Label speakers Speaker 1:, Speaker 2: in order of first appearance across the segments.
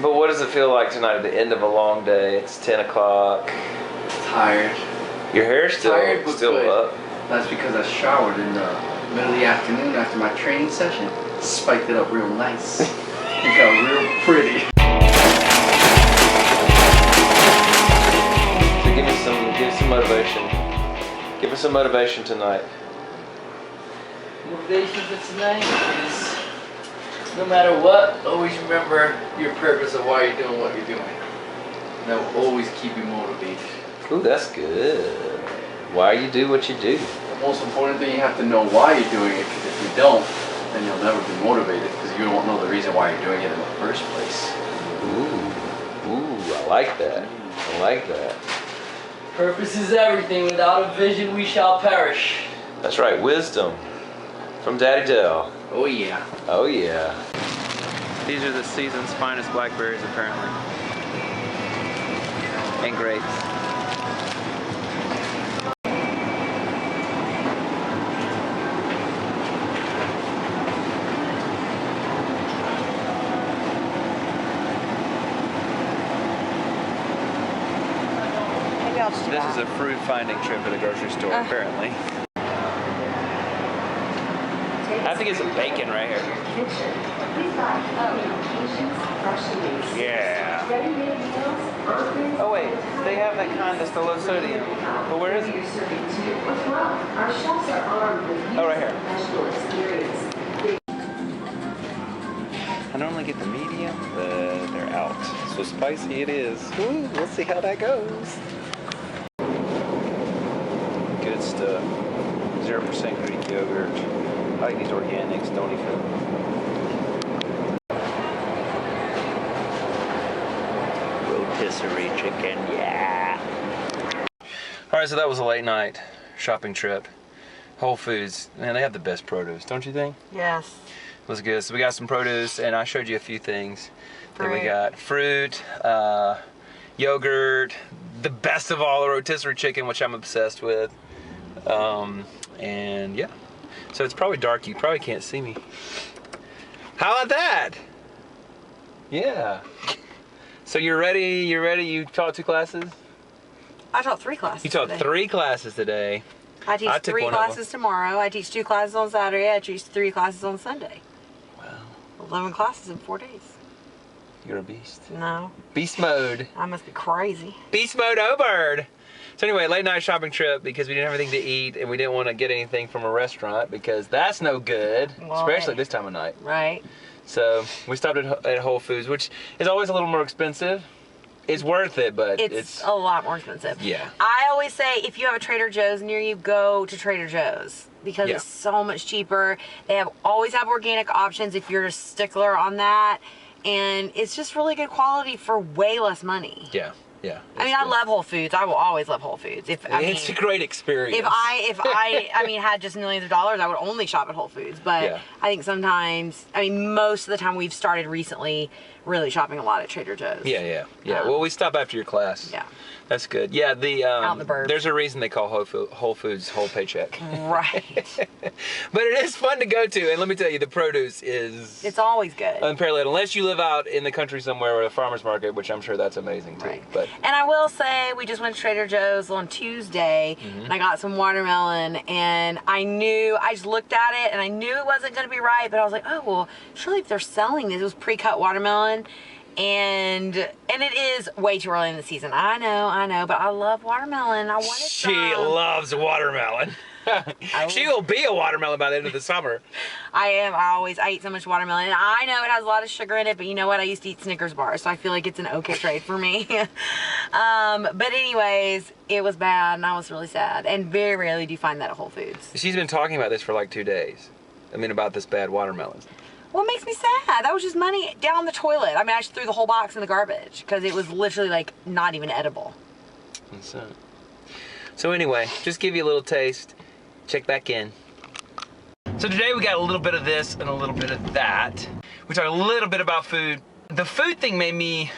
Speaker 1: But what does it feel like tonight at the end of a long day? It's 10 o'clock.
Speaker 2: Tired.
Speaker 1: Your hair's still
Speaker 2: good.
Speaker 1: up.
Speaker 2: That's because I showered in the middle of the afternoon after my training session. Spiked it up real nice. It got real pretty.
Speaker 1: So give me some motivation. Give us some motivation tonight.
Speaker 2: Motivation for tonight is no matter what, always remember your purpose of why you're doing what you're doing. That will always keep you motivated.
Speaker 1: Ooh, that's good. Why you do what you do.
Speaker 2: The most important thing, you have to know why you're doing it, because if you don't, then you'll never be motivated because you don't know the reason why you're doing it in the first place.
Speaker 1: Ooh, I like that. I like that.
Speaker 2: Purpose is everything. Without a vision, we shall perish.
Speaker 1: That's right, wisdom from Daddy Dell.
Speaker 2: Oh yeah.
Speaker 1: Oh yeah. These are the season's finest blackberries, apparently. And grapes. This is a fruit finding trip at a grocery store, apparently. I have to get some bacon right here. Yeah. Oh wait, they have that kind that's the low sodium. But where is it? Oh, right here. I normally get the medium, but they're out. So spicy it is. Ooh, we'll see how that goes. Good stuff. 0% Greek yogurt. I like these organics, don't you feel? Rotisserie chicken, yeah. Alright, so that was a late night shopping trip. Whole Foods, man, they have the best produce, don't you think?
Speaker 3: Yes.
Speaker 1: It was good. So we got some produce, and I showed you a few things. Then we got fruit, yogurt, the best of all, the rotisserie chicken, which I'm obsessed with. And yeah. So it's probably dark, you probably can't see me. How about that? Yeah. So you're ready, you taught 2 classes?
Speaker 3: I taught 3 classes.
Speaker 1: You taught
Speaker 3: today.
Speaker 1: 3 classes today.
Speaker 3: I teach 3 classes tomorrow. I teach 2 classes on Saturday. I teach 3 classes on Sunday.
Speaker 1: Wow.
Speaker 3: 11 classes in 4 days.
Speaker 1: You're a beast.
Speaker 3: No.
Speaker 1: Beast mode.
Speaker 3: I must be crazy.
Speaker 1: Beast mode over. So anyway, late night shopping trip because we didn't have anything to eat and we didn't want to get anything from a restaurant because that's no good,
Speaker 3: well,
Speaker 1: especially this time of night.
Speaker 3: Right.
Speaker 1: So we stopped at Whole Foods, which is always a little more expensive. It's worth it, but
Speaker 3: it's a lot more expensive.
Speaker 1: Yeah.
Speaker 3: I always say if you have a Trader Joe's near you, go to Trader Joe's because it's so much cheaper. They always have organic options if you're a stickler on that. And it's just really good quality for way less money.
Speaker 1: Yeah. Yeah.
Speaker 3: I mean, I love Whole Foods. I will always love Whole Foods.
Speaker 1: It's a great experience.
Speaker 3: If I had just millions of dollars, I would only shop at Whole Foods. But I think sometimes, most of the time we've started recently really shopping a lot at Trader Joe's.
Speaker 1: Yeah. Well, we stop after your class.
Speaker 3: Yeah.
Speaker 1: That's good. Yeah,
Speaker 3: out in the burbs.
Speaker 1: There's a reason they call Whole Foods whole paycheck.
Speaker 3: Right.
Speaker 1: But it is fun to go to, and let me tell you, the produce is...
Speaker 3: It's always good.
Speaker 1: Unparalleled, unless you live out in the country somewhere at a farmer's market, which I'm sure that's amazing too.
Speaker 3: Right.
Speaker 1: But
Speaker 3: and I will say, we just went to Trader Joe's on Tuesday, and I got some watermelon, and I just looked at it, and I knew it wasn't going to be right, but I was like, oh, well, surely if they're selling this, it was pre-cut watermelon. And it is way too early in the season. I know, but I love watermelon. I wanted some.
Speaker 1: She loves watermelon. She will be a watermelon by the end of the summer.
Speaker 3: I eat so much watermelon. And I know it has a lot of sugar in it, but you know what? I used to eat Snickers bars, so I feel like it's an okay trade for me. But anyways, it was bad, and I was really sad. And very rarely do you find that at Whole Foods.
Speaker 1: She's been talking about this for like 2 days. About this bad watermelon.
Speaker 3: Well, it makes me sad. That was just money down the toilet. I just threw the whole box in the garbage because it was literally like not even edible.
Speaker 1: That's it. So anyway, just give you a little taste. Check back in. So today we got a little bit of this and a little bit of that. We talked a little bit about food. The food thing made me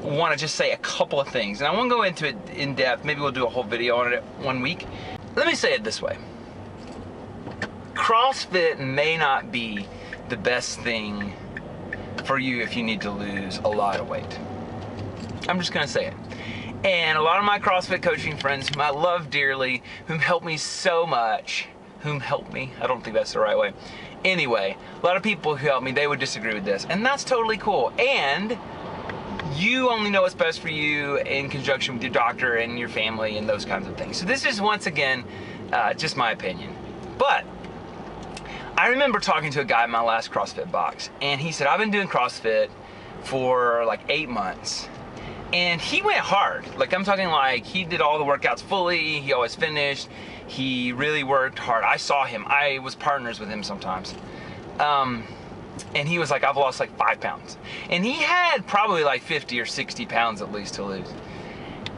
Speaker 1: want to just say a couple of things, and I won't go into it in depth. Maybe we'll do a whole video on it one week. Let me say it this way. CrossFit may not be the best thing for you if you need to lose a lot of weight. I'm just gonna say it. And a lot of my CrossFit coaching friends whom I love dearly, whom help me so much, whom help me, I don't think that's the right way. Anyway, a lot of people who help me, they would disagree with this, and that's totally cool. And you only know what's best for you in conjunction with your doctor and your family and those kinds of things. So this is, once again, just my opinion. But I remember talking to a guy in my last CrossFit box, and he said, I've been doing CrossFit for like 8 months. And he went hard. Like, I'm talking like he did all the workouts fully, he always finished, he really worked hard. I saw him, I was partners with him sometimes. And he was like, I've lost like 5 pounds. And he had probably like 50 or 60 pounds at least to lose.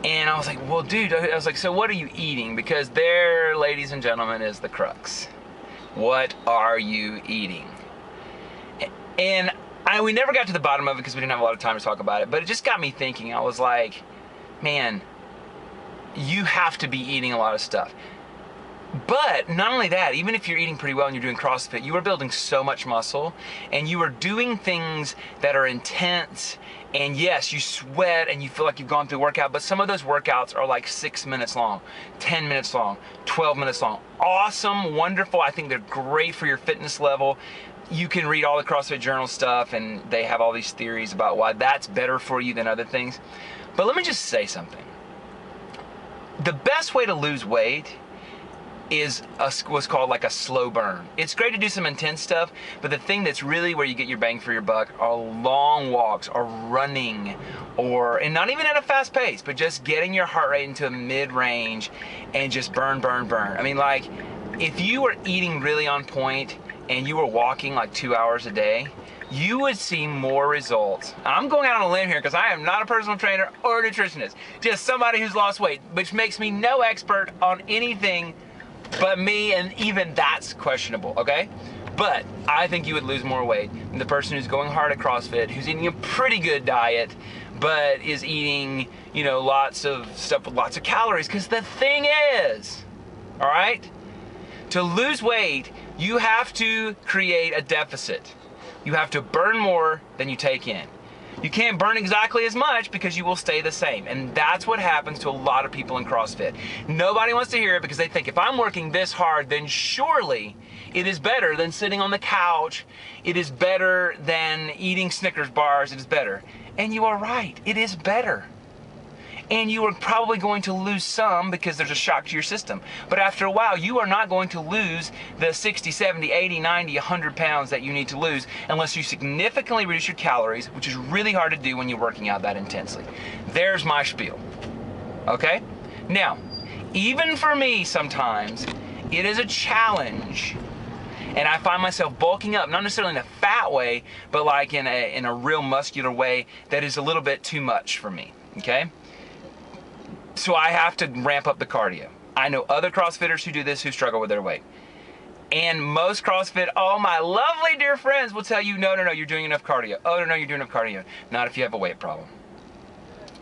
Speaker 1: And I was like, well, dude, I was like, so what are you eating? Because there, ladies and gentlemen, is the crux. What are you eating? And we never got to the bottom of it because we didn't have a lot of time to talk about it, but it just got me thinking. I was like, man, you have to be eating a lot of stuff. But not only that, even if you're eating pretty well and you're doing CrossFit, you are building so much muscle and you are doing things that are intense. And yes, you sweat and you feel like you've gone through a workout, but some of those workouts are like 6 minutes long, 10 minutes long, 12 minutes long. Awesome, wonderful. I think they're great for your fitness level. You can read all the CrossFit Journal stuff and they have all these theories about why that's better for you than other things. But let me just say something. The best way to lose weight is what's called like a slow burn. It's great to do some intense stuff, but the thing that's really where you get your bang for your buck are long walks or running, and not even at a fast pace, but just getting your heart rate into a mid-range and just burn, burn, burn. I mean, like, if you were eating really on point and you were walking like 2 hours a day, you would see more results. I'm going out on a limb here because I am not a personal trainer or a nutritionist, just somebody who's lost weight, which makes me no expert on anything but me, and even that's questionable, okay? But I think you would lose more weight than the person who's going hard at CrossFit, who's eating a pretty good diet, but is eating, you know, lots of stuff with lots of calories. Because the thing is, all right, to lose weight, you have to create a deficit. You have to burn more than you take in. You can't burn exactly as much because you will stay the same. And that's what happens to a lot of people in CrossFit. Nobody wants to hear it because they think if I'm working this hard, then surely it is better than sitting on the couch. It is better than eating Snickers bars. It is better. And you are right. It is better. And you are probably going to lose some because there's a shock to your system. But after a while, you are not going to lose the 60, 70, 80, 90, 100 pounds that you need to lose unless you significantly reduce your calories, which is really hard to do when you're working out that intensely. There's my spiel, okay? Now, even for me sometimes, it is a challenge, and I find myself bulking up, not necessarily in a fat way, but like in a real muscular way that is a little bit too much for me, okay? So I have to ramp up the cardio. I know other CrossFitters who do this who struggle with their weight. And most CrossFit, all my lovely dear friends will tell you, no, you're doing enough cardio. Oh, no, you're doing enough cardio. Not if you have a weight problem.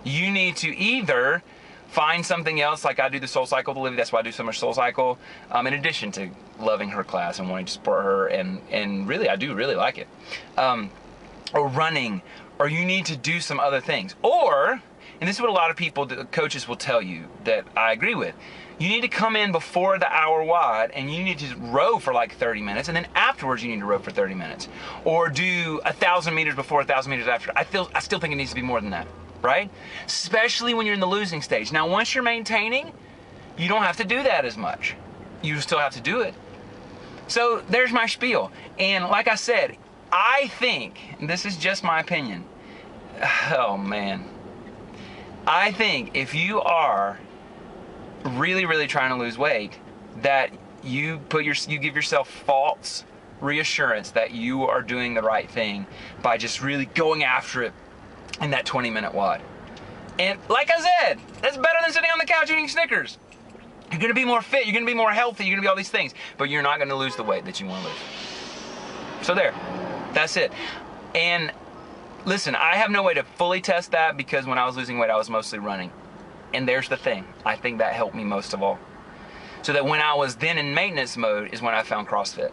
Speaker 1: You need to either find something else, like I do the Soul Cycle with Livy, that's why I do so much Soul Cycle, in addition to loving her class and wanting to support her, and really, I do really like it. Or running, or you need to do some other things. Or, and this is what a lot of people, coaches will tell you that I agree with, you need to come in before the hour WOD and you need to row for like 30 minutes, and then afterwards you need to row for 30 minutes. Or do 1,000 meters before, 1,000 meters after. I still think it needs to be more than that, right? Especially when you're in the losing stage. Now, once you're maintaining, you don't have to do that as much. You still have to do it. So there's my spiel. And like I said, I think, and this is just my opinion, oh man, I think if you are really, really trying to lose weight, that you give yourself false reassurance that you are doing the right thing by just really going after it in that 20-minute WOD. And like I said, that's better than sitting on the couch eating Snickers. You're gonna be more fit, you're gonna be more healthy, you're gonna be all these things, but you're not gonna lose the weight that you wanna lose. So there, that's it. And listen, I have no way to fully test that because when I was losing weight, I was mostly running. And there's the thing, I think that helped me most of all. So that when I was then in maintenance mode is when I found CrossFit.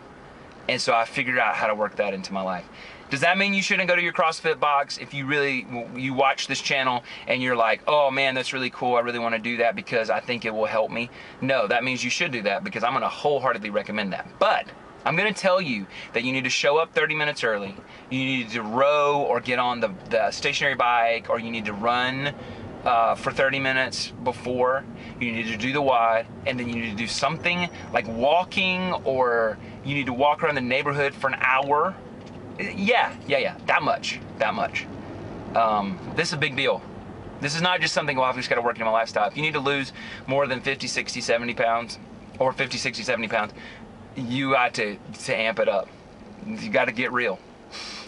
Speaker 1: And so I figured out how to work that into my life. Does that mean you shouldn't go to your CrossFit box if you watch this channel and you're like, oh man, that's really cool, I really want to do that because I think it will help me? No, that means you should do that because I'm going to wholeheartedly recommend that. But I'm going to tell you that you need to show up 30 minutes early. You need to row or get on the stationary bike, or you need to run for 30 minutes before. You need to do the WOD, and then you need to do something like walking, or you need to walk around the neighborhood for an hour. Yeah, that much. This is a big deal. This is not just something, well, I've just got to work into my lifestyle. If you need to lose more than 50, 60, 70 pounds, or 50, 60, 70 pounds, you got to amp it up. You got to get real.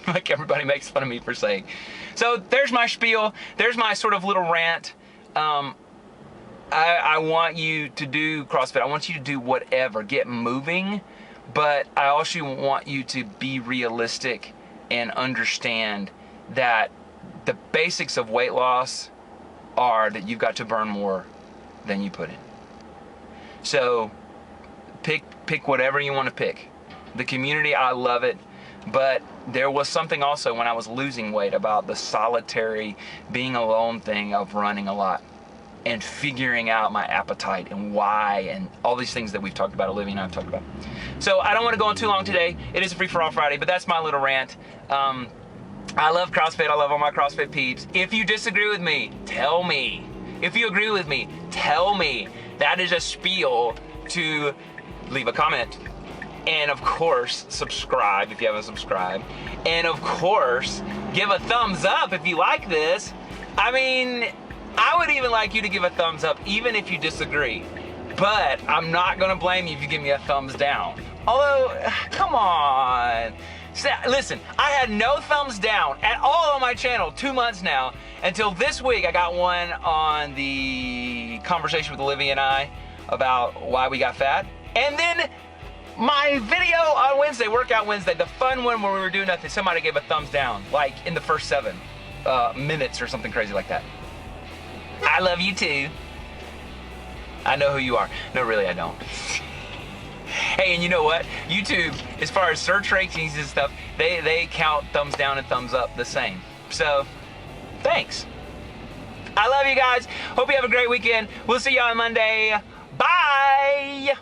Speaker 1: Like everybody makes fun of me for saying. So there's my spiel. There's my sort of little rant. I want you to do CrossFit. I want you to do whatever. Get moving. But I also want you to be realistic and understand that the basics of weight loss are that you've got to burn more than you put in. So pick whatever you want to pick. The community, I love it. But there was something also when I was losing weight about the solitary, being alone thing of running a lot and figuring out my appetite and why and all these things that we've talked about, Olivia and I have talked about. So I don't want to go on too long today. It is a free-for-all Friday, but that's my little rant. I love CrossFit. I love all my CrossFit peeps. If you disagree with me, tell me. If you agree with me, tell me. That is a spiel to leave a comment. And of course, subscribe if you haven't subscribed. And of course, give a thumbs up if you like this. I mean, I would even like you to give a thumbs up even if you disagree. But I'm not gonna blame you if you give me a thumbs down. Although, come on. Listen, I had no thumbs down at all on my channel 2 months now, until this week I got one on the conversation with Olivia and I about why we got fat. And then my video on Wednesday, Workout Wednesday, the fun one where we were doing nothing, somebody gave a thumbs down, like in the first 7 minutes or something crazy like that. I love you too. I know who you are. No, really, I don't. Hey, and you know what? YouTube, as far as search ratings and stuff, they count thumbs down and thumbs up the same. So, thanks. I love you guys. Hope you have a great weekend. We'll see you on Monday. Bye!